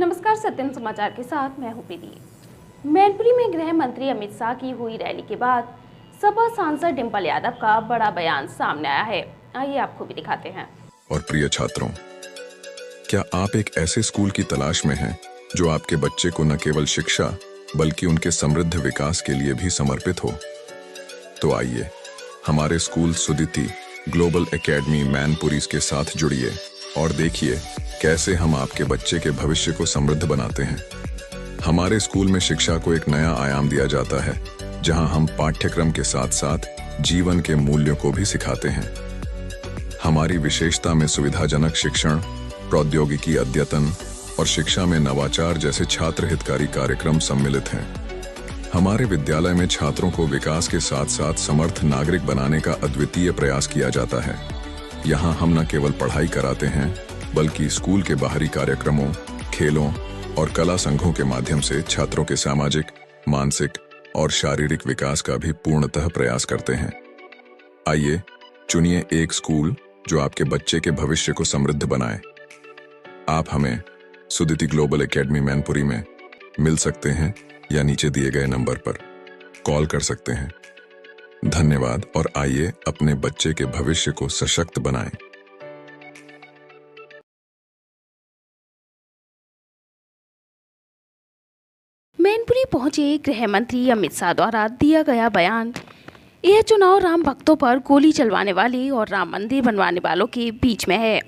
नमस्कार, सत्यम समाचार के साथ मैं हूं प्रीति। मैनपुरी में गृह मंत्री अमित शाह की हुई रैली के बाद सपा सांसद डिंपल यादव का बड़ा बयान सामने आया है। आइए आपको भी दिखाते हैं। और प्रिय छात्रों, क्या आप एक ऐसे स्कूल की तलाश में हैं जो आपके बच्चे को न केवल शिक्षा बल्कि उनके समृद्ध विकास के लिए भी समर्पित हो? तो आइए हमारे school Suditi global academy Mainpuri के साथ जुड़िए और देखिए कैसे हम आपके बच्चे के भविष्य को समृद्ध बनाते हैं। हमारे स्कूल में शिक्षा को एक नया आयाम दिया जाता है, जहां हम पाठ्यक्रम के साथ साथ जीवन के मूल्यों को भी सिखाते हैं। हमारी विशेषता में सुविधाजनक शिक्षण, प्रौद्योगिकी अद्यतन और शिक्षा में नवाचार जैसे छात्र हितकारी कार्यक्रम सम्मिलित हैं। हमारे विद्यालय में छात्रों को विकास के साथ साथ समर्थ नागरिक बनाने का अद्वितीय प्रयास किया जाता है। यहाँ हम न केवल पढ़ाई कराते हैं बल्कि स्कूल के बाहरी कार्यक्रमों, खेलों और कला संघों के माध्यम से छात्रों के सामाजिक, मानसिक और शारीरिक विकास का भी पूर्णतः प्रयास करते हैं। आइए चुनिए एक स्कूल जो आपके बच्चे के भविष्य को समृद्ध बनाए। आप हमें सुदिति ग्लोबल एकेडमी मैनपुरी में मिल सकते हैं या नीचे दिए गए नंबर पर कॉल कर सकते हैं। धन्यवाद और आइए अपने बच्चे के भविष्य को सशक्त बनाएं। मैनपुरी पहुंचे गृह मंत्री अमित शाह द्वारा दिया गया बयान। यह चुनाव राम भक्तों पर गोली चलवाने वाले और राम मंदिर बनवाने वालों के बीच में है,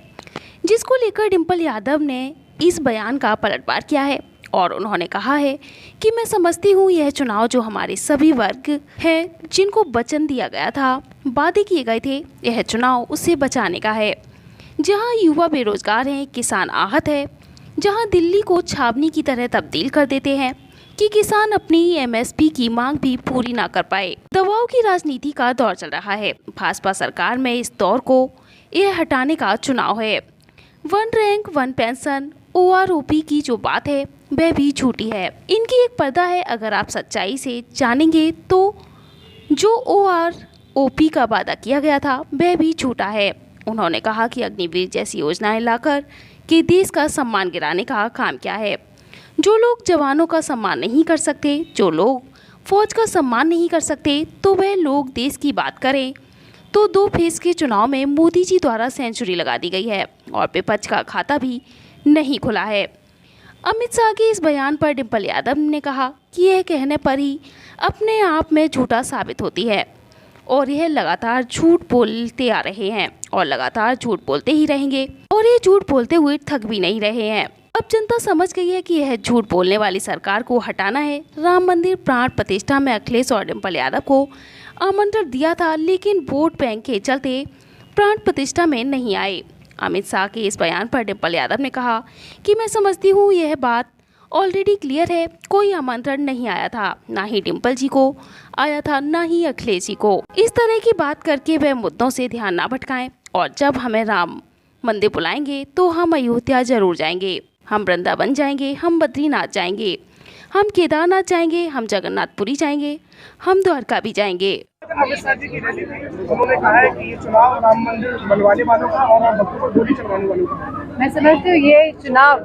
जिसको लेकर डिंपल यादव ने इस बयान का पलटवार किया है और उन्होंने कहा है कि मैं समझती हूँ यह चुनाव जो हमारे सभी वर्ग हैं जिनको वचन दिया गया था, वादे किए गए थे, यह चुनाव उससे बचाने का है। जहाँ युवा बेरोजगार हैं, किसान आहत है, जहाँ दिल्ली को छावनी की तरह तब्दील कर देते हैं कि किसान अपनी एमएसपी की मांग भी पूरी ना कर पाए। दबाव की राजनीति का दौर चल रहा है। भाजपा सरकार में इस दौर को यह हटाने का चुनाव है। One rank one pension OROP की जो बात है वह भी झूठी है। इनकी एक पर्दा है। अगर आप सच्चाई से जानेंगे तो जो OROP का वादा किया गया था वह भी झूठा है। उन्होंने कहा कि अग्निवीर जैसी योजनाएं लाकर के देश का सम्मान गिराने का काम किया है। जो लोग जवानों का सम्मान नहीं कर सकते, जो लोग फौज का सम्मान नहीं कर सकते, तो वह लोग देश की बात करें तो 2 फेज के चुनाव में मोदी जी द्वारा सेंचुरी लगा दी गई है और विपक्ष का खाता भी नहीं खुला है। अमित शाह के इस बयान पर डिंपल यादव ने कहा कि यह कहने पर ही अपने आप में झूठा साबित होती है और यह लगातार झूठ बोलते आ रहे हैं और लगातार झूठ बोलते ही रहेंगे और ये झूठ बोलते हुए थक भी नहीं रहे हैं। अब जनता समझ गई है कि यह झूठ बोलने वाली सरकार को हटाना है। राम मंदिर प्राण प्रतिष्ठा में अखिलेश और डिंपल यादव को आमंत्रण दिया था, लेकिन वोट बैंक के चलते प्राण प्रतिष्ठा में नहीं आए। अमित शाह के इस बयान पर डिंपल यादव ने कहा कि मैं समझती हूँ यह बात ऑलरेडी क्लियर है। कोई आमंत्रण नहीं आया था, ना ही डिंपल जी को आया था, ना ही अखिलेश जी को। इस तरह की बात करके वह मुद्दों से ध्यान ना भटकाएं और जब हमें राम मंदिर बुलाएंगे तो हम अयोध्या जरूर जाएंगे, हम वृंदावन जाएंगे, हम बद्रीनाथ जाएंगे, हम केदारनाथ जाएंगे, हम जगन्नाथपुरी जाएंगे, हम द्वारका भी जाएंगे। अमित शाह जी की रैली में उन्होंने कहा है कि ये चुनाव राम मंदिर बनवाने वालों का और राम भक्तों को गोली चलवाने वालों का। मैं समझती हूँ ये चुनाव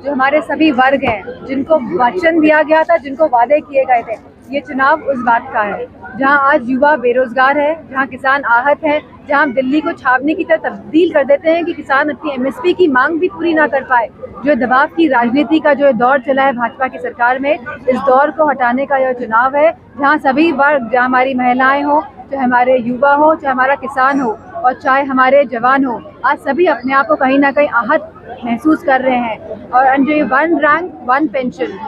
जो हमारे सभी वर्ग हैं, जिनको वचन दिया गया था, जिनको वादे किए गए थे, ये चुनाव उस बात का है। जहाँ आज युवा बेरोजगार है, जहाँ किसान आहत है, जहाँ हम दिल्ली को छावनी की तरह तब्दील कर देते हैं कि किसान अपनी एमएसपी की मांग भी पूरी ना कर पाए। जो दबाव की राजनीति का जो दौर चला है भाजपा की सरकार में, इस दौर को हटाने का यह चुनाव है। जहाँ सभी वर्ग, जहाँ हमारी महिलाएं हो, चाहे हमारे युवा हो, चाहे हमारा किसान हो और चाहे हमारे जवान हो, आज सभी अपने आप को कहीं ना कहीं आहत महसूस कर रहे हैं। और जो ये one rank one pension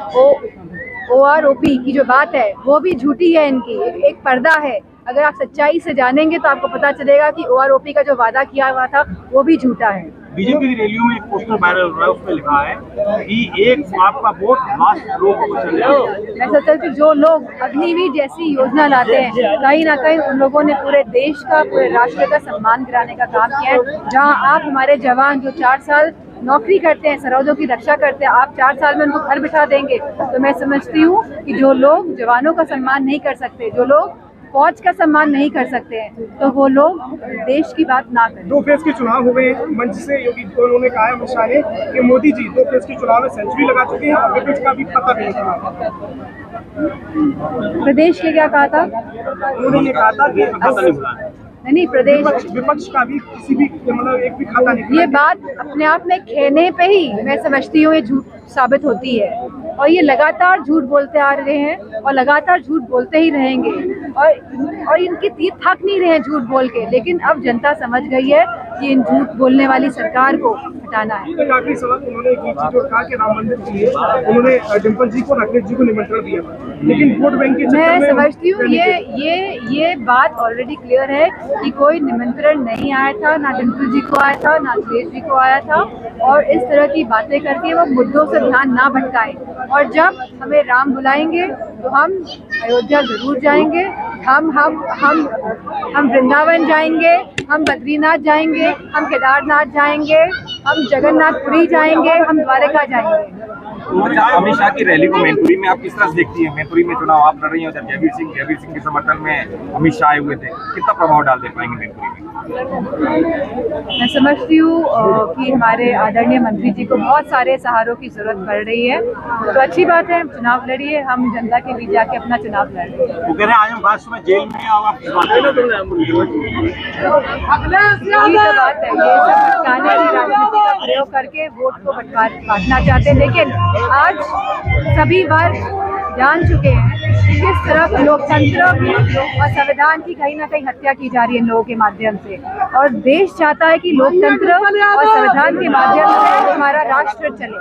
OROP की जो बात है वो भी झूठी है। इनकी एक पर्दा है। अगर आप सच्चाई से जानेंगे तो आपको पता चलेगा कि OROP का जो वादा किया हुआ था वो भी झूठा है। बीजेपी की रैलियों में एक पोस्टर वायरल हो रहा है, उसमें लिखा है कि एक आपका वोट लास्ट लोग को बचाएगा। मैं सोचता हूँ कि जो लोग अग्निवीर जैसी योजना लाते हैं, कहीं ना कहीं उन लोगों ने पूरे देश का, पूरे राष्ट्र का सम्मान गिराने का काम किया है। जहाँ आप हमारे जवान जो 4 साल नौकरी करते हैं, सरहदों की रक्षा करते हैं, आप 4 साल में उनको घर बिठा देंगे। तो मैं समझती हूँ कि जो लोग जवानों का सम्मान नहीं कर सकते, जो लोग फौज का सम्मान नहीं कर सकते हैं तो वो लोग देश की बात ना करें। 2 फेज के चुनाव हुए हैं, मंच से योगी उन्होंने कहा है, अमित शाह ने, कि मोदी जी 2 फेज के चुनाव में सेंचुरी लगा चुके हैं और विपक्ष का भी पता नहीं चला। प्रदेश के क्या कहा था? उन्होंने कहा था कि नहीं, प्रदेश विपक्ष का भी किसी भी मतलब एक भी खाता नहीं। ये बात अपने आप में कहने पे ही मैं समझती हूँ ये झूठ साबित होती है और ये लगातार झूठ बोलते आ रहे हैं और लगातार झूठ बोलते ही रहेंगे और इनकी तीर थक नहीं रहे हैं झूठ बोल के। लेकिन अब जनता समझ गई है कि इन झूठ बोलने वाली सरकार को हटाना है। एक आखिरी सवाल, उन्होंने एक चीज जो कहा कि राम मंदिर के लिए उन्होंने डिम्पल जी को, राकेश जी को निमंत्रण दिया, लेकिन वोट बैंक के मैं समझती हूँ ये बात ऑलरेडी क्लियर है कि कोई निमंत्रण नहीं आया था, ना डिम्पल जी को आया था, ना अखिलेश जी को आया था। और इस तरह की बातें करके वो मुद्दों से ध्यान ना भटकाए। और जब हमें राम बुलाएंगे तो हम अयोध्या जरूर जाएंगे, हम वृंदावन जाएंगे, हम बद्रीनाथ जाएंगे, हम केदारनाथ जाएंगे, हम जगन्नाथपुरी जाएंगे, हम द्वारका जाएंगे। अमित शाह की रैली को मैनपुरी में आप किस तरह से देखती हैं? मैनपुरी में चुनाव आप लड़ रही हैं, जब जयवीर सिंह के समर्थन में अमित शाह आए हुए थे, कितना प्रभाव डाल दे पाएंगे मैनपुरी में? मैं समझती हूँ कि हमारे आदरणीय मंत्री जी को बहुत सारे सहारों की जरूरत पड़ रही है, तो अच्छी बात है, चुनाव लड़िए, हम जनता के बीच जाके अपना चुनाव लड़ रहे हैं। वो कह रहे हैं आज हम बात सुबह जेल में आप यही तो बात है, ये सब भटकाने की राजनीति का प्रयोग करके वोट को बांटना चाहते हैं। लेकिन आज सभी वर्ग जान चुके हैं कि किस तरह लोकतंत्र की और संविधान की कहीं ना कहीं हत्या की जा रही है इन लोगों के माध्यम से। और देश चाहता है कि लोकतंत्र और संविधान के माध्यम से हमारा राष्ट्र चले।